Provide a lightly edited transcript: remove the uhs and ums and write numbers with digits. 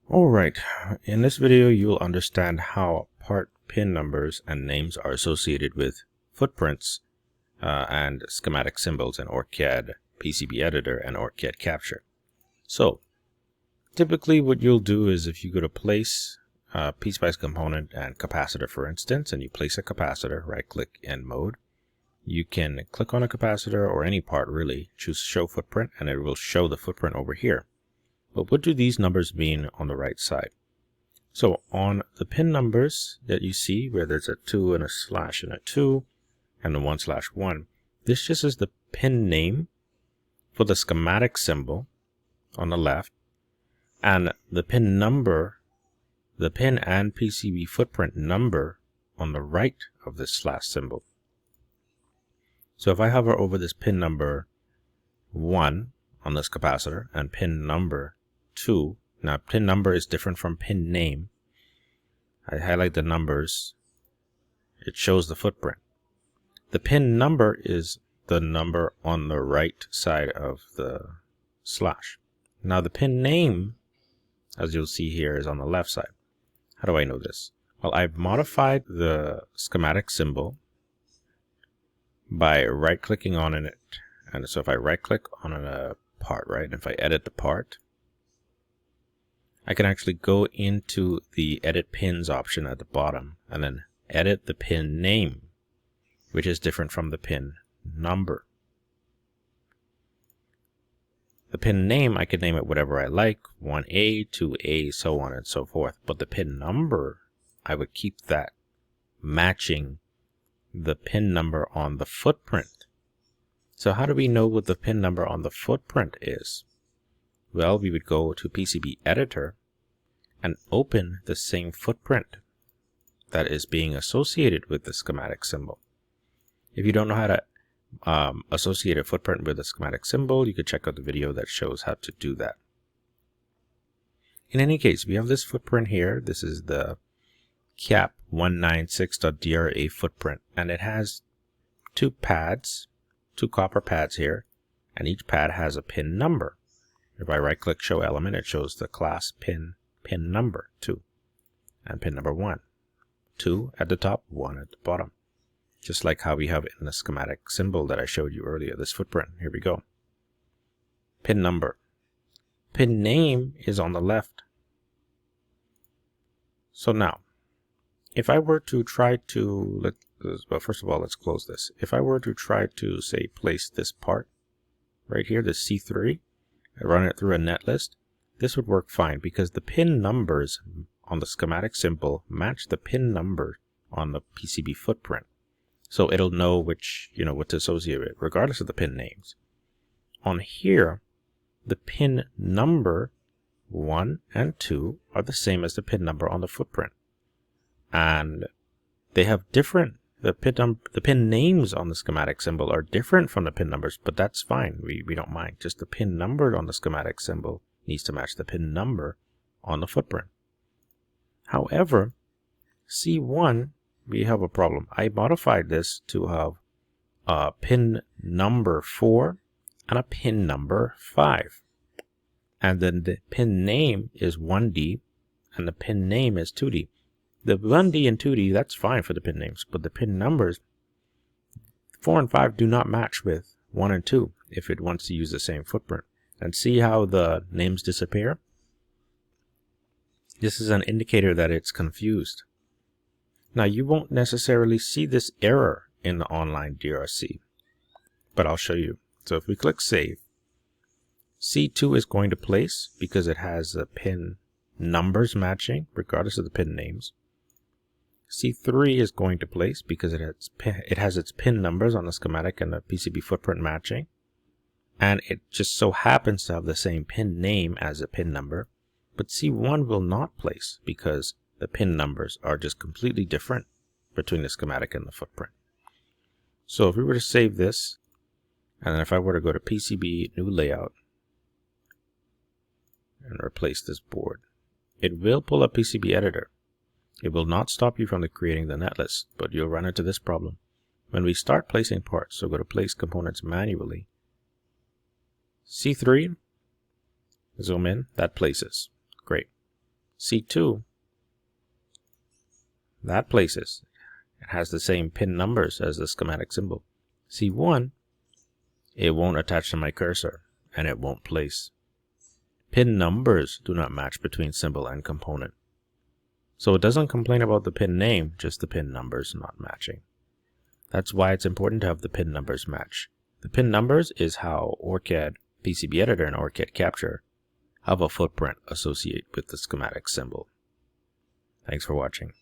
Alright, in this video you'll understand how part pin numbers and names are associated with footprints and schematic symbols in OrCAD PCB editor and OrCAD capture. So typically what you'll do is if you go to place PSpice component and capacitor, for instance, and you place a capacitor, right click in mode, you can click on a capacitor or any part really, choose show footprint, and it will show the footprint over here. But what do these numbers mean on the right side? So on the pin numbers that you see where there's a 2 and a slash and a 2 and a 1/1, this just is the pin name for the schematic symbol on the left, and the pin number, the pin and PCB footprint number on the right of this slash symbol. So if I hover over this pin number 1 on this capacitor and pin number 2, now pin number is different from pin name. I highlight the numbers, it shows the footprint. The pin number is the number on the right side of the slash. Now the pin name, as you'll see here, is on the left side. How do I know this? Well, I've modified the schematic symbol by right clicking on it. And so if I right click on a part, right, if I edit the part, I can actually go into the edit pins option at the bottom and then edit the pin name, which is different from the pin number. The pin name, I can name it whatever I like, 1A, 2A, so on and so forth. But the pin number, I would keep that matching the pin number on the footprint. So how do we know what the pin number on the footprint is? Well, we would go to PCB editor and open the same footprint that is being associated with the schematic symbol. If you don't know how to associate a footprint with a schematic symbol, you could check out the video that shows how to do that. In any case, we have this footprint here. This is the CAP 196.DRA footprint, and it has two pads, two copper pads here, and each pad has a pin number. If I right click show element, it shows the class pin number 2 and pin number 1. 2 at the top, 1 at the bottom. Just like how we have it in the schematic symbol that I showed you earlier, this footprint. Here we go. Pin number. Pin name is on the left. So now, if I were to try to, well, first of all, let's close this. If I were to try to, say, place this part right here, the C3, I run it through a netlist, this would work fine because the pin numbers on the schematic symbol match the pin number on the PCB footprint. So it'll know which, what to associate with, regardless of the pin names. On here, the pin number 1 and 2 are the same as the pin number on the footprint. And they have different, the pin names on the schematic symbol are different from the pin numbers, but that's fine. We don't mind. Just the pin number on the schematic symbol needs to match the pin number on the footprint. However, C1, we have a problem. I modified this to have a pin number 4 and a pin number 5. And then the pin name is 1D and the pin name is 2D. The 1D and 2D, that's fine for the pin names, but the pin numbers 4 and 5 do not match with 1 and 2 if it wants to use the same footprint. And see how the names disappear? This is an indicator that it's confused. Now you won't necessarily see this error in the online DRC, but I'll show you. So if we click save, C2 is going to place because it has the pin numbers matching regardless of the pin names. C3 is going to place because it has its pin numbers on the schematic and the PCB footprint matching. And it just so happens to have the same pin name as a pin number. But C1 will not place because the pin numbers are just completely different between the schematic and the footprint. So if we were to save this, and then if I were to go to PCB new layout and replace this board, it will pull up PCB editor. It will not stop you from creating the netlist, but you'll run into this problem. When we start placing parts, so go to place components manually, C3, zoom in, that places. Great. C2, that places. It has the same pin numbers as the schematic symbol. C1, it won't attach to my cursor, and it won't place. Pin numbers do not match between symbol and component. So it doesn't complain about the pin name, just the pin numbers not matching. That's why it's important to have the pin numbers match. The pin numbers is how OrCAD, PCB Editor, and OrCAD Capture have a footprint associated with the schematic symbol. Thanks for watching.